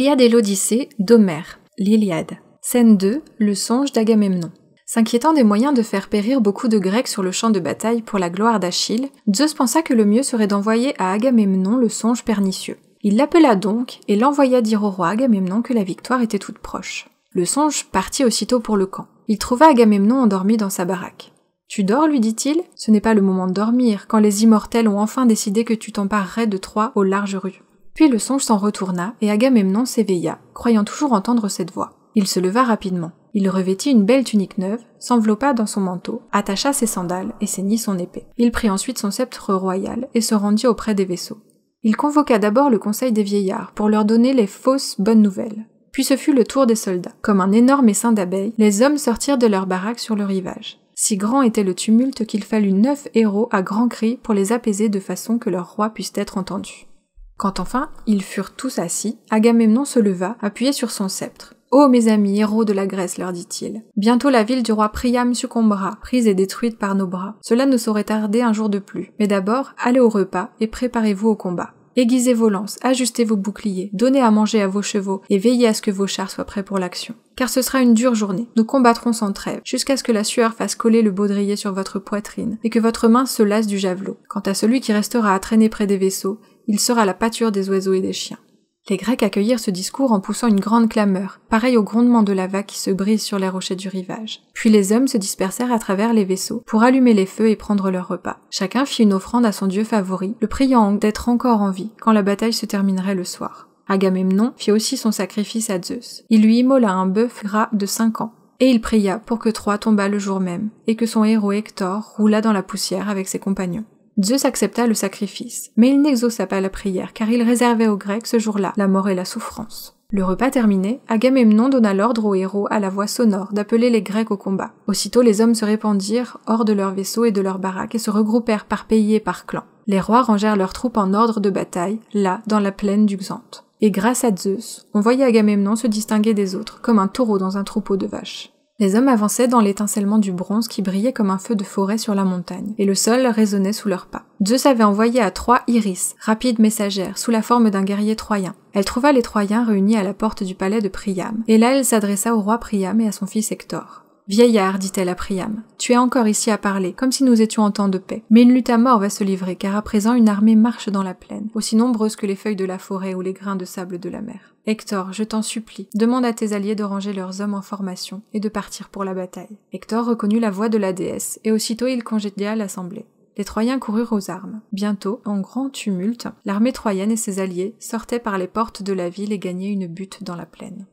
L'Iliade et l'Odyssée d'Homère, l'Iliade. Scène 2, le songe d'Agamemnon. S'inquiétant des moyens de faire périr beaucoup de Grecs sur le champ de bataille pour la gloire d'Achille, Zeus pensa que le mieux serait d'envoyer à Agamemnon le songe pernicieux. Il l'appela donc et l'envoya dire au roi Agamemnon que la victoire était toute proche. Le songe partit aussitôt pour le camp. Il trouva Agamemnon endormi dans sa baraque. « Tu dors, lui dit-il, ce n'est pas le moment de dormir, quand les immortels ont enfin décidé que tu t'emparerais de Troie aux larges rues. » Puis le songe s'en retourna, et Agamemnon s'éveilla, croyant toujours entendre cette voix. Il se leva rapidement. Il revêtit une belle tunique neuve, s'enveloppa dans son manteau, attacha ses sandales et ceignit son épée. Il prit ensuite son sceptre royal et se rendit auprès des vaisseaux. Il convoqua d'abord le conseil des vieillards pour leur donner les fausses bonnes nouvelles. Puis ce fut le tour des soldats. Comme un énorme essaim d'abeilles, les hommes sortirent de leurs baraques sur le rivage. Si grand était le tumulte qu'il fallut 9 héros à grands cris pour les apaiser de façon que leur roi puisse être entendu. Quand enfin ils furent tous assis, Agamemnon se leva, appuyé sur son sceptre. « Ô mes amis, héros de la Grèce, leur dit-il, bientôt la ville du roi Priam succombera, prise et détruite par nos bras. Cela ne saurait tarder un jour de plus. Mais d'abord, allez au repas et préparez-vous au combat. Aiguisez vos lances, ajustez vos boucliers, donnez à manger à vos chevaux et veillez à ce que vos chars soient prêts pour l'action. Car ce sera une dure journée. Nous combattrons sans trêve, jusqu'à ce que la sueur fasse coller le baudrier sur votre poitrine et que votre main se lasse du javelot. Quant à celui qui restera à traîner près des vaisseaux, il sera la pâture des oiseaux et des chiens. » Les Grecs accueillirent ce discours en poussant une grande clameur, pareille au grondement de la vague qui se brise sur les rochers du rivage. Puis les hommes se dispersèrent à travers les vaisseaux pour allumer les feux et prendre leur repas. Chacun fit une offrande à son dieu favori, le priant d'être encore en vie quand la bataille se terminerait le soir. Agamemnon fit aussi son sacrifice à Zeus. Il lui immola un bœuf gras de 5 ans. Et il pria pour que Troie tombât le jour même, et que son héros Hector roulât dans la poussière avec ses compagnons. Zeus accepta le sacrifice, mais il n'exauça pas la prière, car il réservait aux Grecs ce jour-là la mort et la souffrance. Le repas terminé, Agamemnon donna l'ordre aux héros à la voix sonore d'appeler les Grecs au combat. Aussitôt les hommes se répandirent hors de leurs vaisseaux et de leurs baraques et se regroupèrent par pays et par clans. Les rois rangèrent leurs troupes en ordre de bataille, là, dans la plaine du Xanthe. Et grâce à Zeus, on voyait Agamemnon se distinguer des autres, comme un taureau dans un troupeau de vaches. Les hommes avançaient dans l'étincellement du bronze qui brillait comme un feu de forêt sur la montagne, et le sol résonnait sous leurs pas. Zeus avait envoyé à Troie Iris, rapide messagère, sous la forme d'un guerrier troyen. Elle trouva les Troyens réunis à la porte du palais de Priam, et là elle s'adressa au roi Priam et à son fils Hector. « Vieillard, dit-elle à Priam, tu es encore ici à parler, comme si nous étions en temps de paix. Mais une lutte à mort va se livrer, car à présent une armée marche dans la plaine, aussi nombreuse que les feuilles de la forêt ou les grains de sable de la mer. Hector, je t'en supplie, demande à tes alliés de ranger leurs hommes en formation et de partir pour la bataille. » Hector reconnut la voix de la déesse, et aussitôt il congédia l'assemblée. Les Troyens coururent aux armes. Bientôt, en grand tumulte, l'armée troyenne et ses alliés sortaient par les portes de la ville et gagnaient une butte dans la plaine.